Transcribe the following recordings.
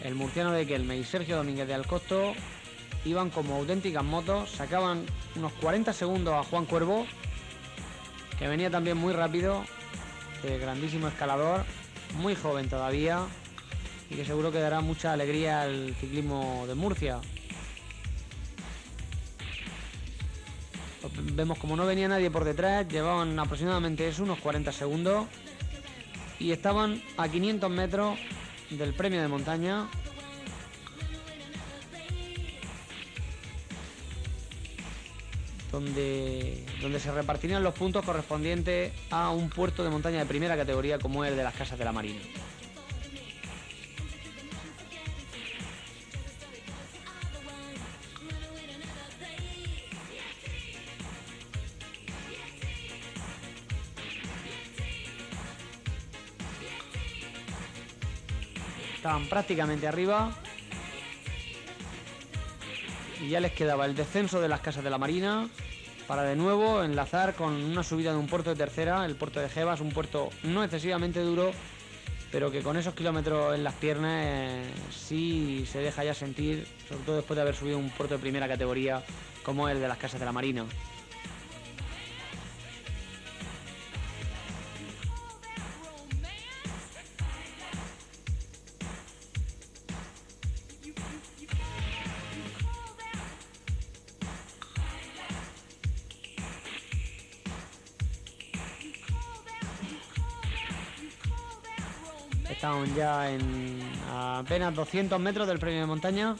el murciano de Kelme y Sergio Domínguez de Alcosto iban como auténticas motos, sacaban unos 40 segundos a Juan Cuervo, que venía también muy rápido, grandísimo escalador, muy joven todavía, y que seguro que dará mucha alegría al ciclismo de Murcia. Vemos como no venía nadie por detrás, llevaban aproximadamente unos 40 segundos y estaban a 500 metros del premio de montaña. Donde se repartirían los puntos correspondientes a un puerto de montaña de primera categoría como el de las Casas de la Marina. Estaban prácticamente arriba y ya les quedaba el descenso de las Casas de la Marina para de nuevo enlazar con una subida de un puerto de tercera, el puerto de Jebas, un puerto no excesivamente duro, pero que con esos kilómetros en las piernas sí se deja ya sentir, sobre todo después de haber subido un puerto de primera categoría como el de las Casas de la Marina. Estaban ya en apenas 200 metros del premio de montaña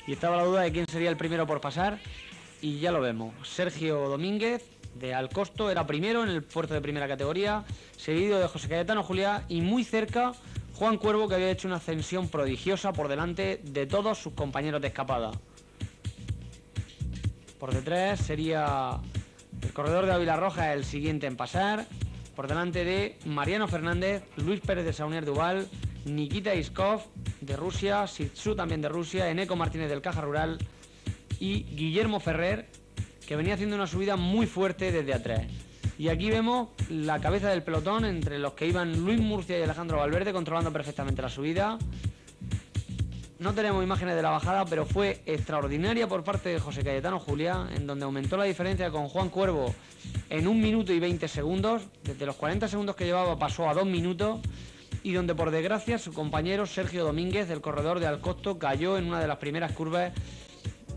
y estaba la duda de quién sería el primero por pasar, y ya lo vemos. Sergio Domínguez de Alcosto era primero en el puerto de primera categoría, seguido de José Cayetano Juliá y muy cerca Juan Cuervo, que había hecho una ascensión prodigiosa por delante de todos sus compañeros de escapada. Por detrás sería el corredor de Ávila Roja el siguiente en pasar, por delante de Mariano Fernández, Luis Pérez de Saunier Duval, Nikita Iskov de Rusia, Sitsu también de Rusia, Eneco Martínez del Caja Rural y Guillermo Ferrer, que venía haciendo una subida muy fuerte desde atrás. Y aquí vemos la cabeza del pelotón, entre los que iban Luis Murcia y Alejandro Valverde, controlando perfectamente la subida. No tenemos imágenes de la bajada, pero fue extraordinaria por parte de José Cayetano Juliá, en donde aumentó la diferencia con Juan Cuervo en 1 minuto y 20 segundos. Desde los 40 segundos que llevaba pasó a 2 minutos, y donde por desgracia su compañero Sergio Domínguez, del corredor de Alcosto, cayó en una de las primeras curvas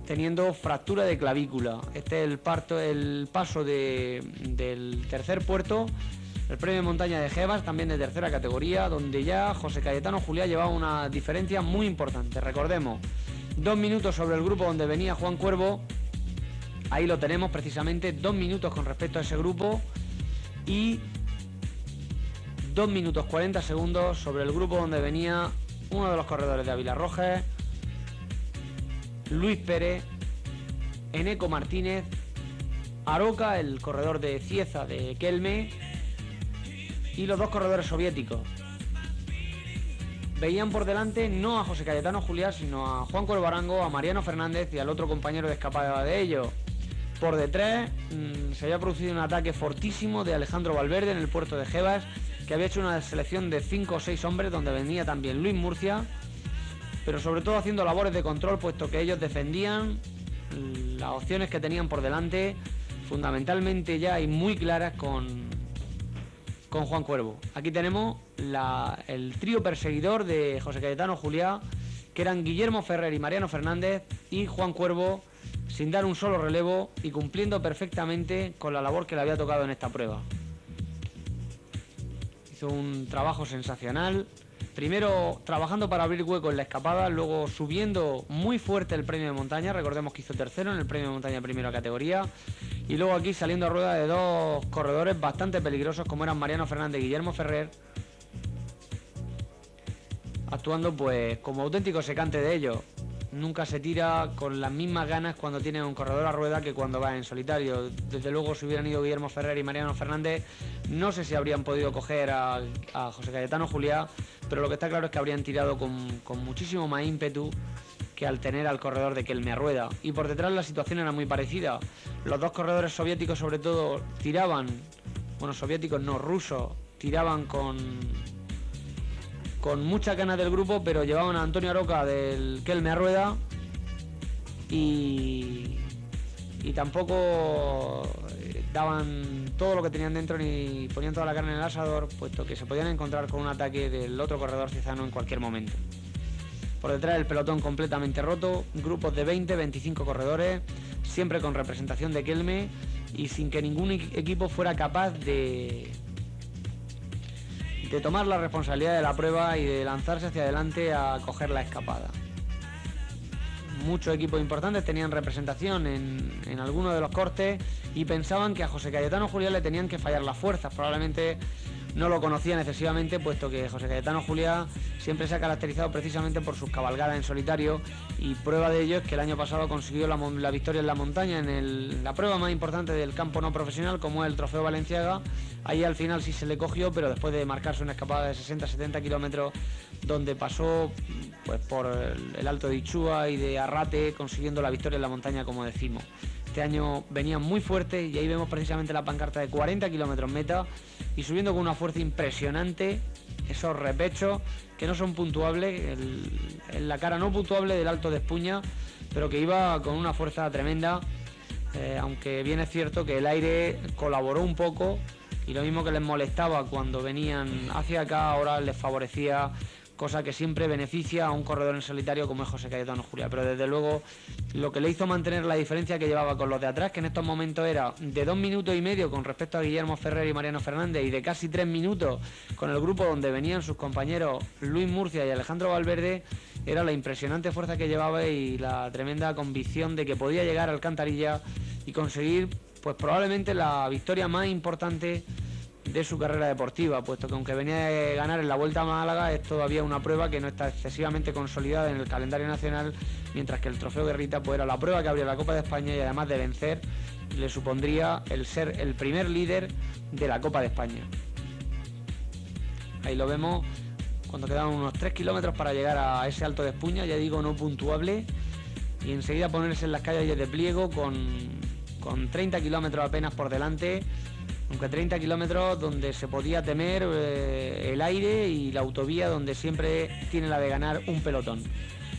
teniendo fractura de clavícula. Este es el paso del tercer puerto, el premio de montaña de Jebas, también de tercera categoría, donde ya José Cayetano Juliá llevaba una diferencia muy importante. Recordemos, 2 minutos sobre el grupo donde venía Juan Cuervo, ahí lo tenemos precisamente, 2 minutos con respecto a ese grupo, y 2 minutos 40 segundos sobre el grupo donde venía uno de los corredores de Ávila Roja, Luis Pérez, Eneco Martínez, Aroca, el corredor de Cieza de Kelme, y los dos corredores soviéticos. Veían por delante no a José Cayetano Juliá, sino a Juan Cuervo Arango, a Mariano Fernández y al otro compañero de escapada de ellos. Por detrás se había producido un ataque fortísimo de Alejandro Valverde en el puerto de Jebas, que había hecho una selección de 5 o 6 hombres, donde venía también Luis Murcia, pero sobre todo haciendo labores de control, puesto que ellos defendían las opciones que tenían por delante, fundamentalmente ya y muy claras con Juan Cuervo. Aquí tenemos el trío perseguidor de José Cayetano Juliá, que eran Guillermo Ferrer y Mariano Fernández, y Juan Cuervo, sin dar un solo relevo y cumpliendo perfectamente con la labor que le había tocado en esta prueba. Hizo un trabajo sensacional, primero trabajando para abrir hueco en la escapada, luego subiendo muy fuerte el premio de montaña. Recordemos que hizo tercero en el premio de montaña de primera categoría, y luego aquí saliendo a rueda de dos corredores bastante peligrosos como eran Mariano Fernández y Guillermo Ferrer, actuando pues como auténtico secante de ellos. Nunca se tira con las mismas ganas cuando tiene un corredor a rueda que cuando va en solitario. Desde luego, si hubieran ido Guillermo Ferrer y Mariano Fernández, no sé si habrían podido coger a José Cayetano Juliá, pero lo que está claro es que habrían tirado con muchísimo más ímpetu que al tener al corredor de Kelme a rueda. Y por detrás la situación era muy parecida. Los dos corredores soviéticos sobre todo tiraban, bueno, soviéticos no, rusos, tiraban con con muchas ganas del grupo, pero llevaban a Antonio Aroca del Kelme a rueda y tampoco daban todo lo que tenían dentro ni ponían toda la carne en el asador, puesto que se podían encontrar con un ataque del otro corredor ciezano en cualquier momento. Por detrás el pelotón completamente roto, grupos de 20-25 corredores, siempre con representación de Kelme y sin que ningún equipo fuera capaz de tomar la responsabilidad de la prueba y de lanzarse hacia adelante a coger la escapada. Muchos equipos importantes tenían representación en algunos de los cortes y pensaban que a José Cayetano Juliá le tenían que fallar las fuerzas. Probablemente no lo conocían excesivamente, puesto que José Cayetano Juliá siempre se ha caracterizado precisamente por sus cabalgadas en solitario, y prueba de ello es que el año pasado consiguió la victoria en la montaña en la prueba más importante del campo no profesional, como es el Trofeo Valenciaga. Ahí al final sí se le cogió, pero después de marcarse una escapada de 60-70 kilómetros, donde pasó pues por el Alto de Ichúa y de Arrate, consiguiendo la victoria en la montaña, como decimos. Este año venían muy fuertes y ahí vemos precisamente la pancarta de 40 kilómetros meta y subiendo con una fuerza impresionante esos repechos que no son puntuables, en la cara no puntuable del Alto de Espuña, pero que iba con una fuerza tremenda, aunque bien es cierto que el aire colaboró un poco y lo mismo que les molestaba cuando venían hacia acá, ahora les favorecía, cosa que siempre beneficia a un corredor en solitario como es José Cayetano Juliá. Pero desde luego lo que le hizo mantener la diferencia que llevaba con los de atrás, que en estos momentos era de 2 minutos y medio con respecto a Guillermo Ferrer y Mariano Fernández, y de casi 3 minutos con el grupo donde venían sus compañeros Luis Murcia y Alejandro Valverde, era la impresionante fuerza que llevaba y la tremenda convicción de que podía llegar a Alcantarilla y conseguir pues probablemente la victoria más importante de su carrera deportiva, puesto que aunque venía de ganar en la Vuelta a Málaga, es todavía una prueba que no está excesivamente consolidada en el calendario nacional, mientras que el Trofeo Guerrita pues era la prueba que abría la Copa de España y además de vencer le supondría el ser el primer líder de la Copa de España. Ahí lo vemos cuando quedaban unos 3 kilómetros para llegar a ese Alto de Espuña, ya digo, no puntuable, y enseguida ponerse en las calles de pliego con 30 kilómetros apenas por delante, aunque 30 kilómetros donde se podía temer el aire y la autovía, donde siempre tiene la de ganar un pelotón.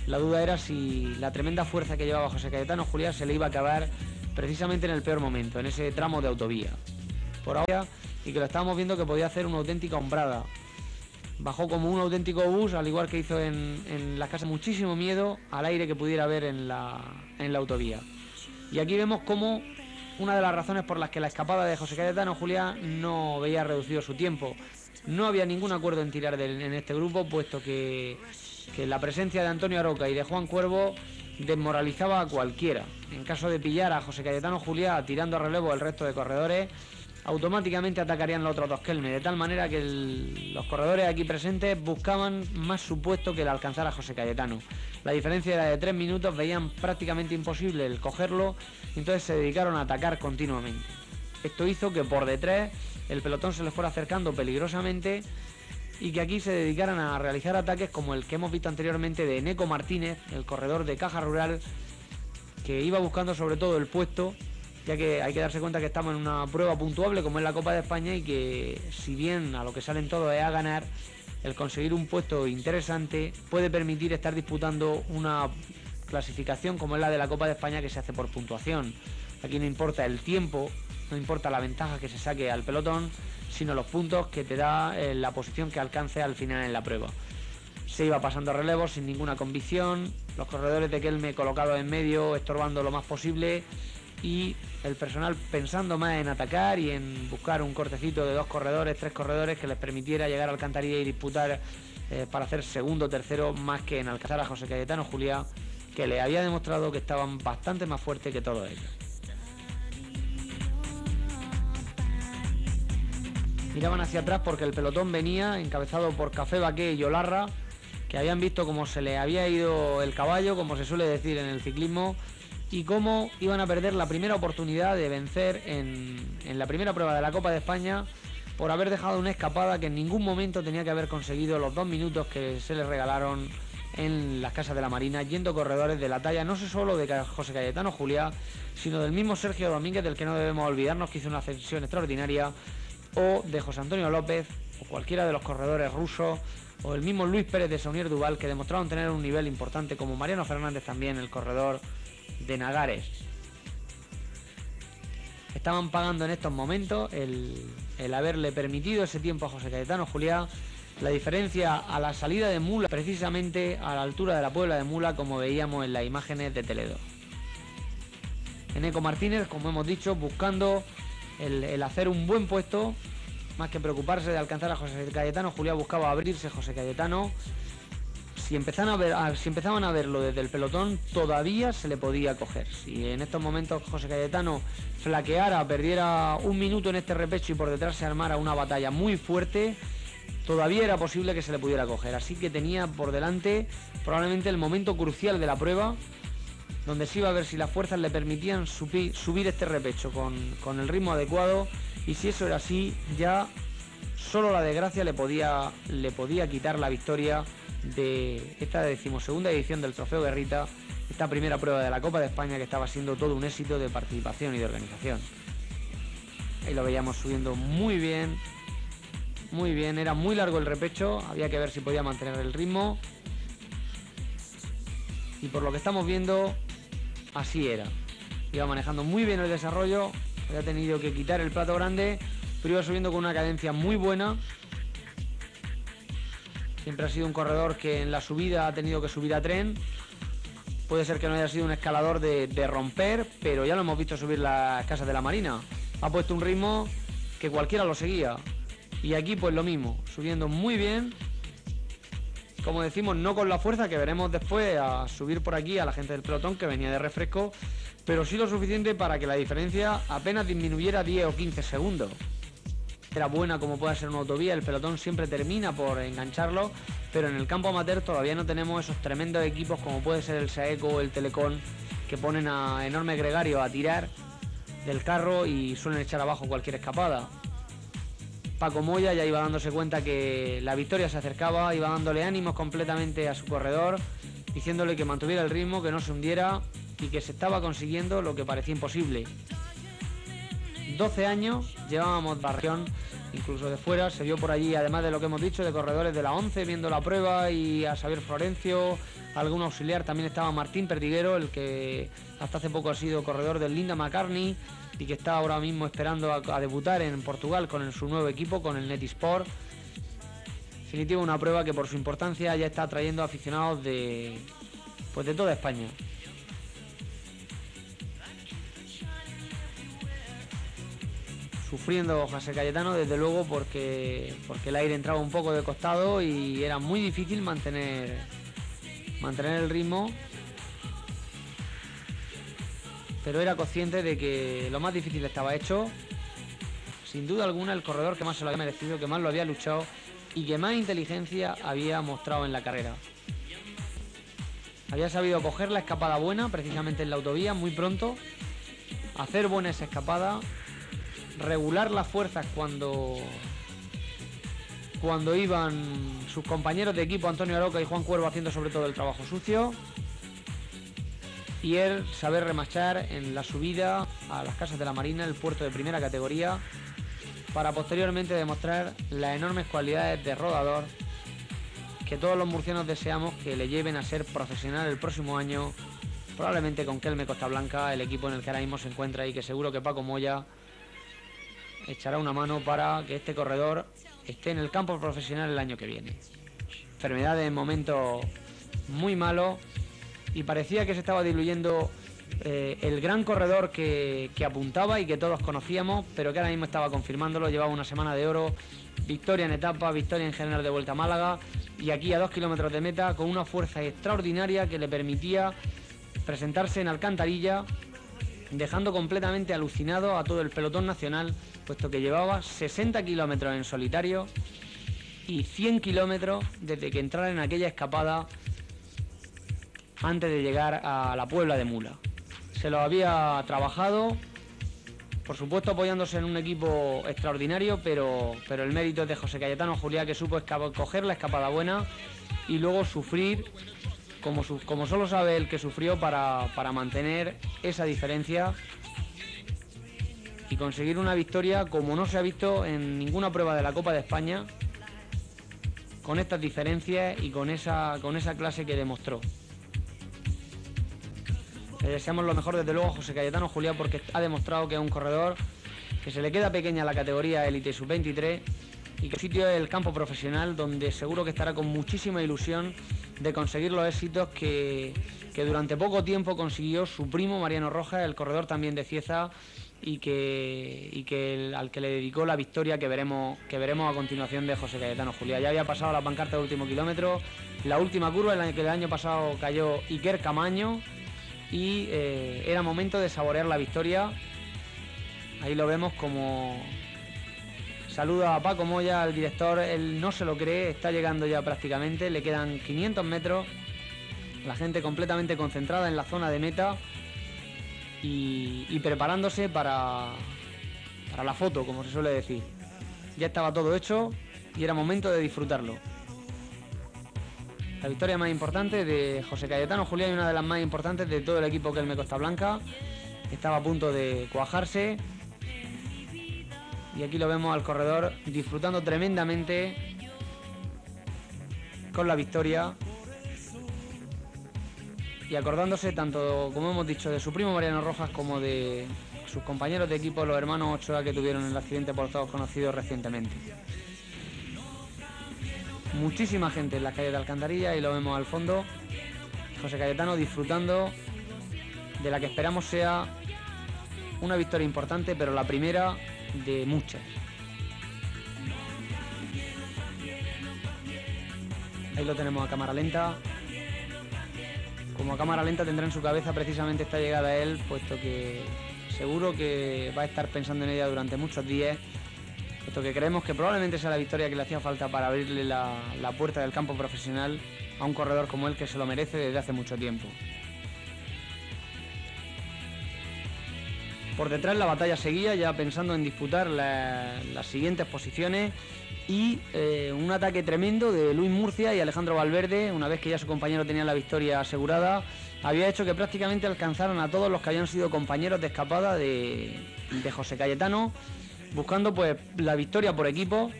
La duda era si la tremenda fuerza que llevaba José Cayetano Juliá se le iba a acabar precisamente en el peor momento, en ese tramo de autovía. Por ahora, y que lo estábamos viendo que podía hacer una auténtica hombrada. Bajó como un auténtico bus, al igual que hizo en las casas, muchísimo miedo al aire que pudiera haber en la autovía. Y aquí vemos cómo una de las razones por las que la escapada de José Cayetano Juliá no veía reducido su tiempo. No había ningún acuerdo en tirar en este grupo, puesto que la presencia de Antonio Aroca y de Juan Cuervo desmoralizaba a cualquiera. En caso de pillar a José Cayetano Juliá tirando a relevo el resto de corredores, automáticamente atacarían los otros dos Kelme, de tal manera que los corredores aquí presentes buscaban más su puesto que el alcanzar a José Cayetano. La diferencia era de 3 minutos, veían prácticamente imposible el cogerlo, y entonces se dedicaron a atacar continuamente. Esto hizo que por detrás el pelotón se les fuera acercando peligrosamente y que aquí se dedicaran a realizar ataques como el que hemos visto anteriormente de Neco Martínez, el corredor de Caja Rural, que iba buscando sobre todo el puesto, ya que hay que darse cuenta que estamos en una prueba puntuable como es la Copa de España, y que si bien a lo que salen todos es a ganar, el conseguir un puesto interesante puede permitir estar disputando una clasificación como es la de la Copa de España, que se hace por puntuación. Aquí no importa el tiempo, no importa la ventaja que se saque al pelotón, sino los puntos que te da la posición que alcance al final en la prueba. Se iba pasando relevos sin ninguna convicción, los corredores de Kelme colocados en medio, estorbando lo más posible, y el personal pensando más en atacar y en buscar un cortecito de 2 corredores, 3 corredores que les permitiera llegar a Alcantarilla y disputar para hacer segundo o tercero, más que en alcanzar a José Cayetano Juliá, que le había demostrado que estaban bastante más fuertes que todos ellos. Miraban hacia atrás porque el pelotón venía encabezado por Café Baqué y Olarra, que habían visto cómo se le había ido el caballo, como se suele decir en el ciclismo, y cómo iban a perder la primera oportunidad de vencer en la primera prueba de la Copa de España, por haber dejado una escapada que en ningún momento tenía que haber conseguido los 2 minutos que se les regalaron en las casas de la Marina, yendo corredores de la talla no solo de José Cayetano Juliá, sino del mismo Sergio Domínguez, del que no debemos olvidarnos, que hizo una ascensión extraordinaria, o de José Antonio López, o cualquiera de los corredores rusos, o el mismo Luis Pérez de Saunier Duval, que demostraron tener un nivel importante, como Mariano Fernández también, el corredor de Nagares. Estaban pagando en estos momentos el haberle permitido ese tiempo a José Cayetano Juliá. La diferencia a la salida de Mula, precisamente a la altura de la Puebla de Mula, como veíamos en las imágenes de Teledo. Eneco Martínez, como hemos dicho, buscando el hacer un buen puesto, más que preocuparse de alcanzar a José Cayetano Juliá, buscaba abrirse José Cayetano. Si empezaban a verlo desde el pelotón, todavía se le podía coger. Si en estos momentos José Cayetano flaqueara, perdiera un minuto en este repecho y por detrás se armara una batalla muy fuerte, todavía era posible que se le pudiera coger. Así que tenía por delante probablemente el momento crucial de la prueba, donde se iba a ver si las fuerzas le permitían subir este repecho con el ritmo adecuado, y si eso era así, ya solo la desgracia le podía quitar la victoria de esta 12ª edición del Trofeo Guerrita, esta primera prueba de la Copa de España, que estaba siendo todo un éxito de participación y de organización. Ahí lo veíamos subiendo muy bien, era muy largo el repecho, había que ver si podía mantener el ritmo, y por lo que estamos viendo, así era. Iba manejando muy bien el desarrollo, había tenido que quitar el plato grande, pero iba subiendo con una cadencia muy buena. Siempre ha sido un corredor que en la subida ha tenido que subir a tren. Puede ser que no haya sido un escalador de romper, pero ya lo hemos visto subir las casas de la Marina. Ha puesto un ritmo que cualquiera lo seguía. Y aquí pues lo mismo, subiendo muy bien. Como decimos, no con la fuerza que veremos después a subir por aquí a la gente del pelotón, que venía de refresco, pero sí lo suficiente para que la diferencia apenas disminuyera 10 o 15 segundos. Era buena como puede ser una autovía, el pelotón siempre termina por engancharlo, pero en el campo amateur todavía no tenemos esos tremendos equipos como puede ser el Saeco o el Telecom, que ponen a enormes gregarios a tirar del carro y suelen echar abajo cualquier escapada. Paco Moya ya iba dándose cuenta que la victoria se acercaba, iba dándole ánimos completamente a su corredor, diciéndole que mantuviera el ritmo, que no se hundiera y que se estaba consiguiendo lo que parecía imposible. 12 años llevábamos la región, incluso de fuera, se vio por allí, además de lo que hemos dicho, de corredores de la 11 viendo la prueba, y a Xavier Florencio, algún auxiliar, también estaba Martín Perdiguero, el que hasta hace poco ha sido corredor del Linda McCartney y que está ahora mismo esperando a debutar en Portugal con su nuevo equipo, con el Netisport. En definitiva, una prueba que por su importancia ya está atrayendo aficionados de toda España. Sufriendo José Cayetano, desde luego, porque el aire entraba un poco de costado y era muy difícil mantener el ritmo, pero era consciente de que lo más difícil estaba hecho. Sin duda alguna, el corredor que más se lo había merecido, que más lo había luchado y que más inteligencia había mostrado en la carrera. Había sabido coger la escapada buena, precisamente en la autovía, muy pronto, hacer buena esa escapada, regular las fuerzas cuando iban sus compañeros de equipo Antonio Aroca y Juan Cuervo haciendo sobre todo el trabajo sucio, y él saber remachar en la subida a las casas de la Marina, el puerto de primera categoría, para posteriormente demostrar las enormes cualidades de rodador que todos los murcianos deseamos que le lleven a ser profesional el próximo año, probablemente con Kelme Costa Blanca, el equipo en el que ahora mismo se encuentra, y que seguro que Paco Moya echará una mano para que este corredor esté en el campo profesional el año que viene. Enfermedades en momentos muy malos, y parecía que se estaba diluyendo el gran corredor que apuntaba y que todos conocíamos, pero que ahora mismo estaba confirmándolo. Llevaba una semana de oro, victoria en etapa, victoria en general de Vuelta a Málaga, y aquí a 2 kilómetros de meta con una fuerza extraordinaria que le permitía presentarse en Alcantarilla, dejando completamente alucinado a todo el pelotón nacional, puesto que llevaba 60 kilómetros en solitario y 100 kilómetros desde que entrara en aquella escapada antes de llegar a la Puebla de Mula. Se lo había trabajado, por supuesto apoyándose en un equipo extraordinario, pero el mérito es de José Cayetano Juliá, que supo coger la escapada buena y luego sufrir como solo sabe el que sufrió para mantener esa diferencia y conseguir una victoria como no se ha visto en ninguna prueba de la Copa de España, con estas diferencias y con esa clase que demostró. Le deseamos lo mejor desde luego a José Cayetano Juliá, porque ha demostrado que es un corredor que se le queda pequeña la categoría élite sub-23 y que el sitio es el campo profesional, donde seguro que estará con muchísima ilusión de conseguir los éxitos que durante poco tiempo consiguió su primo Mariano Rojas, el corredor también de Cieza, al que le dedicó la victoria que veremos a continuación de José Cayetano Juliá. Ya había pasado la pancarta del último kilómetro, la última curva en la que el año pasado cayó Iker Camaño, y era momento de saborear la victoria. Ahí lo vemos como saluda a Paco Moya, el director. Él no se lo cree, está llegando ya prácticamente, le quedan 500 metros, la gente completamente concentrada en la zona de meta y preparándose para la foto, como se suele decir. Ya estaba todo hecho y era momento de disfrutarlo. La victoria más importante de José Cayetano Juliá y una de las más importantes de todo el equipo Kelme Costa Blanca. Estaba a punto de cuajarse. Y aquí lo vemos al corredor disfrutando tremendamente con la victoria. Y acordándose tanto, como hemos dicho, de su primo Mariano Rojas como de sus compañeros de equipo, los hermanos Ochoa, que tuvieron el accidente por todos conocidos recientemente. Muchísima gente en las calles de Alcantarilla y lo vemos al fondo. José Cayetano disfrutando de la que esperamos sea una victoria importante, pero la primera de muchas. Ahí lo tenemos a cámara lenta. Como a cámara lenta tendrá en su cabeza precisamente esta llegada a él, puesto que seguro que va a estar pensando en ella durante muchos días, puesto que creemos que probablemente sea la victoria que le hacía falta para abrirle la puerta del campo profesional a un corredor como él, que se lo merece desde hace mucho tiempo. Por detrás la batalla seguía, ya pensando en disputar las siguientes posiciones, y un ataque tremendo de Luis Murcia y Alejandro Valverde, una vez que ya su compañero tenía la victoria asegurada, había hecho que prácticamente alcanzaran a todos los que habían sido compañeros de escapada de José Cayetano, buscando pues la victoria por equipo,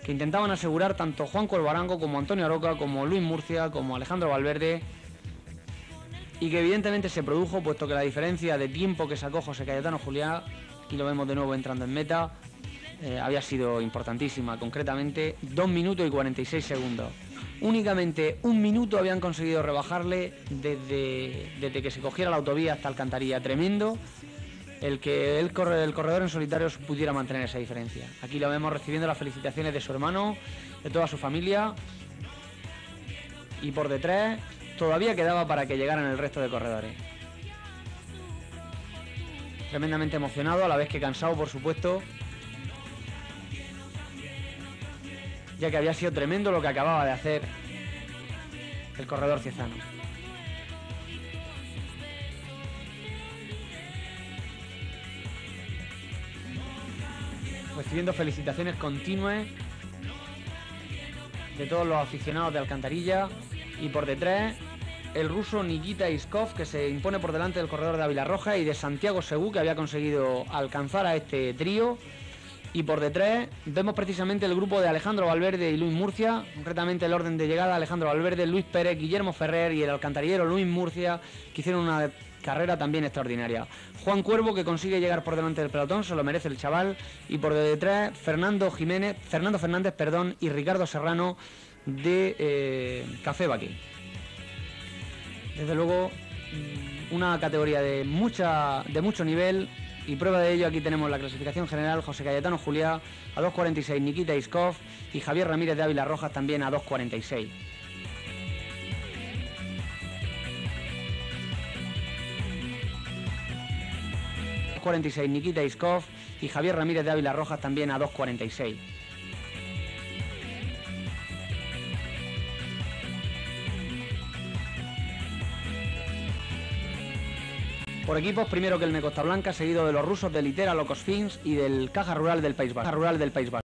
que intentaban asegurar tanto Juan Cuervo Arango como Antonio Aroca, como Luis Murcia, como Alejandro Valverde, y que evidentemente se produjo, puesto que la diferencia de tiempo que sacó José Cayetano Juliá, y lo vemos de nuevo entrando en meta, había sido importantísima, concretamente 2 minutos y 46 segundos. Únicamente 1 minuto habían conseguido rebajarle desde que se cogiera la autovía hasta Alcantarilla. Tremendo el que el corredor en solitario pudiera mantener esa diferencia. Aquí lo vemos recibiendo las felicitaciones de su hermano, de toda su familia, y por detrás todavía quedaba para que llegaran el resto de corredores. Tremendamente emocionado, a la vez que cansado, por supuesto, ya que había sido tremendo lo que acababa de hacer el corredor ciezano. Recibiendo felicitaciones continuas de todos los aficionados de Alcantarilla, y por detrás el ruso Nikita Iskov, que se impone por delante del corredor de Ávila Roja y de Santiago Segú, que había conseguido alcanzar a este trío. Y por detrás vemos precisamente el grupo de Alejandro Valverde y Luis Murcia, concretamente el orden de llegada: Alejandro Valverde, Luis Pérez, Guillermo Ferrer y el alcantarillero Luis Murcia, que hicieron una carrera también extraordinaria. Juan Cuervo, que consigue llegar por delante del pelotón, se lo merece el chaval, y por detrás Fernando Fernández y Ricardo Serrano de Café Baquí. Desde luego una categoría de mucho nivel. Y prueba de ello, aquí tenemos la clasificación general: José Cayetano Juliá a 2.46, Nikita Iskov y Javier Ramírez de Ávila Rojas también a 2.46. Nikita Iskov y Javier Ramírez de Ávila Rojas también a 2.46. Por equipos, primero Kelme Costa Blanca, seguido de los rusos de Litera, Locos Fins y del Caja Rural del País Vasco.